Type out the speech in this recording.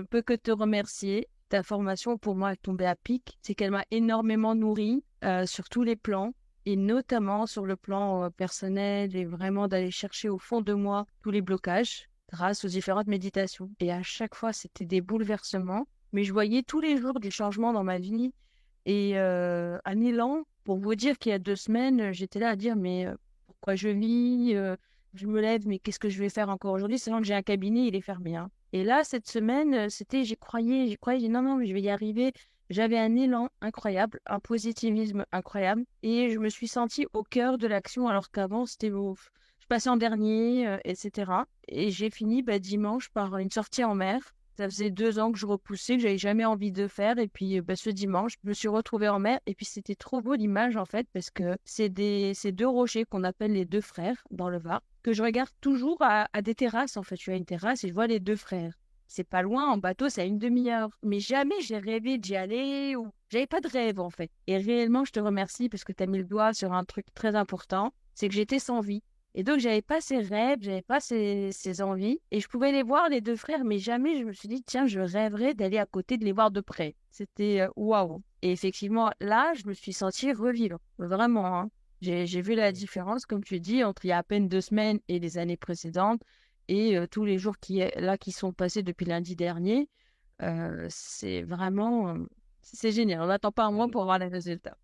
peux que te remercier. Ta formation, pour moi, est tombée à pic. C'est qu'elle m'a énormément nourrie sur tous les plans, et notamment sur le plan personnel, et vraiment d'aller chercher au fond de moi tous les blocages grâce aux différentes méditations. Et à chaque fois, c'était des bouleversements, mais je voyais tous les jours du changement dans ma vie. Et un élan, pour vous dire qu'il y a 2 semaines, j'étais là à dire, mais pourquoi je vis je me lève, mais qu'est-ce que je vais faire encore aujourd'hui? Sachant que j'ai un cabinet, il est fermé, hein. Et là, cette semaine, c'était, j'y croyais, j'ai dit, non, non, mais je vais y arriver. J'avais un élan incroyable, un positivisme incroyable, et je me suis sentie au cœur de l'action, alors qu'avant, je passais en dernier, etc. Et j'ai fini dimanche par une sortie en mer. Ça faisait 2 ans que je repoussais, que j'avais jamais envie de faire. Et puis, ce dimanche, je me suis retrouvée en mer. Et puis, c'était trop beau l'image, en fait, parce que c'est 2 rochers qu'on appelle les deux frères dans le Var, que je regarde toujours à des terrasses. En fait, je suis à une terrasse et je vois les deux frères. C'est pas loin, en bateau, c'est à une demi-heure. Mais jamais j'ai rêvé d'y aller ou j'avais pas de rêve, en fait. Et réellement, je te remercie parce que tu as mis le doigt sur un truc très important. C'est que j'étais sans vie. Et donc, j'avais pas ces rêves, j'avais pas ces envies. Et je pouvais les voir, les deux frères, mais jamais je me suis dit, tiens, je rêverais d'aller à côté de les voir de près. C'était waouh. Et effectivement, là, je me suis sentie revivre. Vraiment, hein. J'ai vu la différence, comme tu dis, entre il y a à peine 2 semaines et les années précédentes. Et tous les jours qui sont passés depuis lundi dernier, c'est vraiment, c'est génial. On n'attend pas un mois pour voir les résultats.